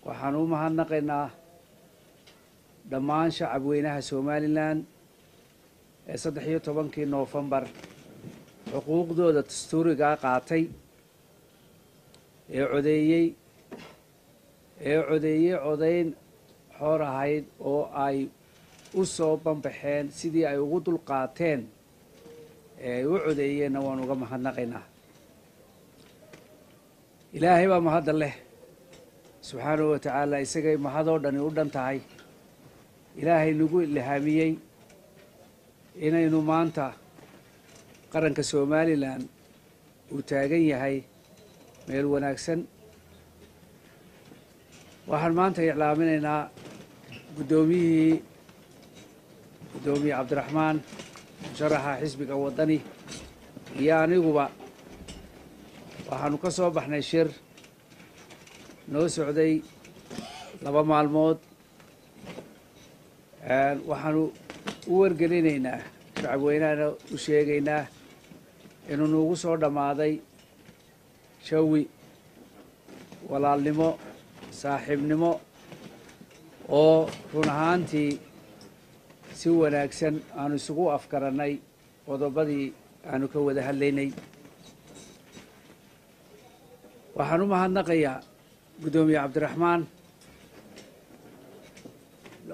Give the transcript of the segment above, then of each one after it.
waxaan u mahadnaqaynaa dhammaan shacabweynaha Somaliland ee 13 Noofambar xuquuqdooda dastuuriga qaatay ee codeyn xor ahayd oo ay u soo banbaxeen sidii ay ugu dul qaateen ee u codeeyeenna waan uga mahadnaqaynaa. ilaahay baa mahad leh subxaanahu wa tacaala, isagay mahadoo dhani u dhan tahay. ilaahay nagu ilhaamiyey inaynu maanta qaranka Somaliland uu taagan yahay meel wanaagsan. waxaan maanta iclaaminaynaa gudoomiye Cabdiraxmaan musharaxa xisbiga wadani iyo aniguba waxaanu ka soo baxnay shir noo socday 2 maalmood. waxaanu u wargelinaynaa shacabweynahana u sheegaynaa inuu nagu soo dhammaaday jawi walaalnimo saaxiibnimo oo run ahaantii si wanaagsan aanu isugu afkarannay qodobadii aanu ka wada hadlaynay. waxaan u mahadnaqayaa gudoomiye Cabdiraxmaan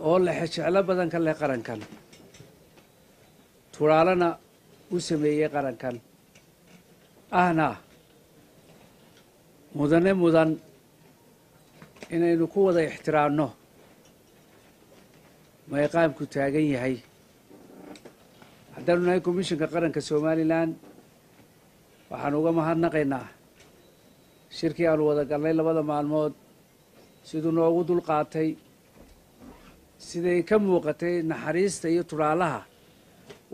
oo leh jeclo badan ka leh qarankan, turaalana u sameeyey qarankan, ahna mudan inaynu ku wada ixtiraamno meeqaamku taagan yahay. haddaanu nahay komishanka qaranka Somaliland waxaan uga mahadnaqaynaa shirkii aanu wada galnay 2 maalmood siduu noogu dul qaatay, siday ka muuqatay naxariista iyo turaalaha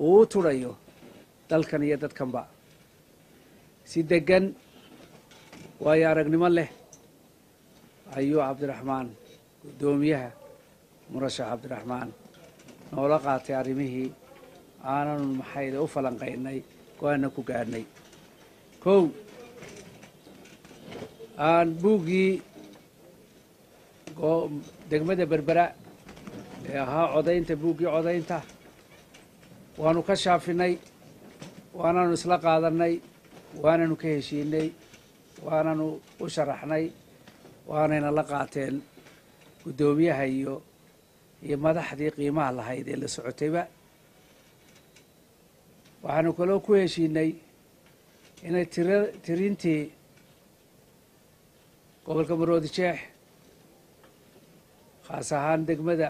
uu u turayo dalkan iyo dadkanba. si degan waayo aragnimo leh ayuu Cabdiraxmaan gudoomiyaha murashax Cabdiraxmaan noola qaatay arrimihii aananu maxayda u falanqaynay go'aana ku gaadhnay. kow aan buuggii degmada Berbera ee ahaa codaynta, buuggii codaynta waanu ka shaafinay, waananu isla qaadanay, waananu ka heshiinay, waananu u sharaxnay, waanayna la qaateen gudoomiyaha iyo madaxdii qiimaha lahayd ee la socotayba. waxaanu kaloo ku heshiinay inay tirintii gobolka Maroodijeex khaas ahaan degmada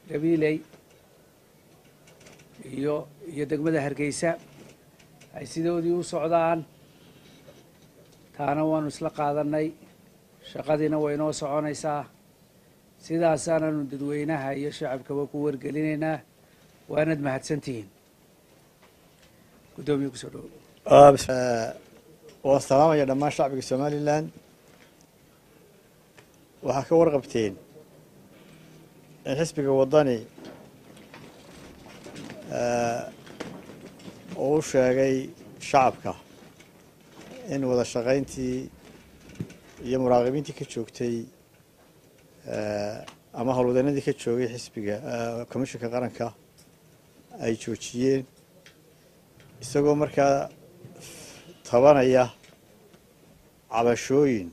Gabiley iyo degmada Hargeysa ay sidoodii u socdaan. taana waanu isla qaadanay, shaqadiina way noo soconaysaa. sidaasaananu dadweynaha iyo shacabkaba ku wargelinaynaa. waanad mahadsantihiin. gudoomiye kusoo dhow. والسلام يا دمان شعب الصوماليلاند waxaa ka warqabteen in xisbiga wadani uu sheegay shacabka in wada shaqayntii iyo muraaqabiintii ka joogtay ama howlwadeennadii ka joogay xisbiga komishanka qaranka ay joojiyeen, isagoo markaa tabanaya cabashooyin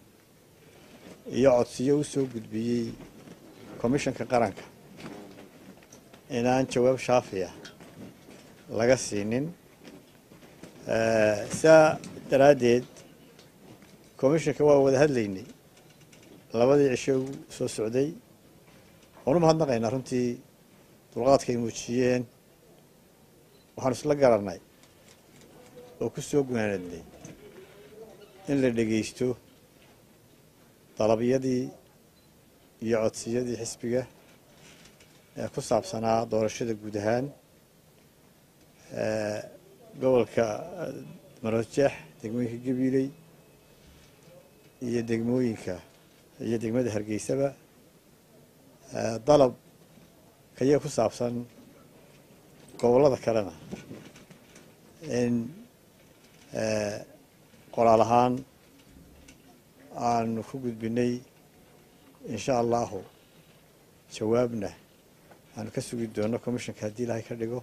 iyo codsiyo u soo gudbiyey komishanka qaranka inaan jawaab shaafiya laga siinin. saa daraaddeed komishanka waa wada hadlaynay 2 cisho soo socday. waanu mahadnaqaynaa runtii dulqaadka ay muujiyeen. waxaanu isla garannay oo ku soo gunaanadnay in la dhegaysto dalabyadii iyo codsiyadii xisbiga ee ku saabsanaa doorashada guud ahaan gobolka Maroodijeex, degmooyinka Gabiley iyo degmada Hargeysaba. dalab kaya ku saabsan gobolada kalena in qoraal ahaan aanu ku gudbinay إن شاء الله جوابنا أنا كسوق الدونا كوميشن كهدي لها كرديجو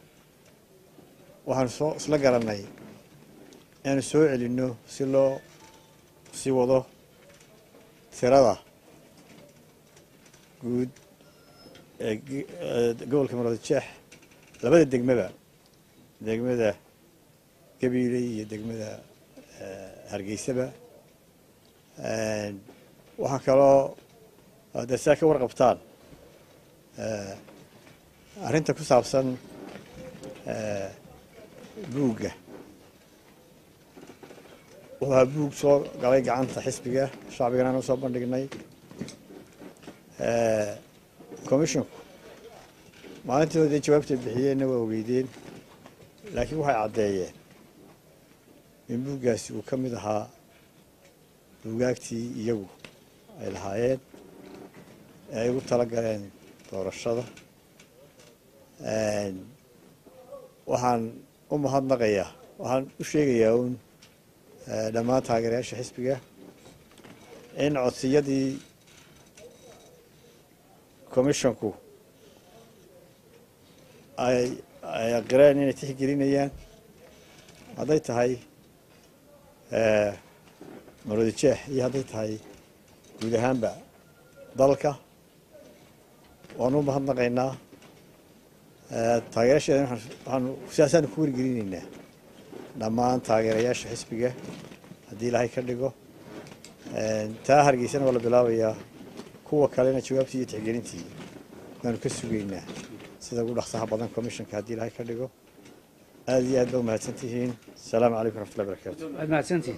وهنسو سلقة لنا أنا سوء لأنه سلو سيوضو ثرادة جود قول كمرة الشح لبدا الدقمة ده كبيري الدقمة ده هرقيسبة وهكذا درساك ورقبتان أرنتا كسابسن بوجة وها بوج صار قاعد عن حسبية شعبي أنا وصاب بندقناي كوميشن ما أنت ودي جوابت البحية نوويدين لكن وها عداية من بوجاس وكم ذها بوجاكتي يجو الهايات أيوة تلقين دور الشذا وحن هاد نقيا وحن وشيء ياون لما تاجرش حسبيه إن عصيدي كوميشنكو أي قران إن تحقرين أيان هذا هاي مرود الشيح هذا هاي ودهان بقى ضلكه وأنا ما هاد نقينا تاجرش عن سياسة كور جرينينا لما تاجرياش حسبيه هدي لهاي كرديجو تاهر جيسنا ولا بلاوية كوا كلنا شوابتي يتحجرينتي كانوا كسبينا سيدا أقول أخصها بدن كوميشن كهدي لهاي كرديجو هذه أدلو ما تنتهين السلام عليكم ورحمة الله وبركاته ما تنتهي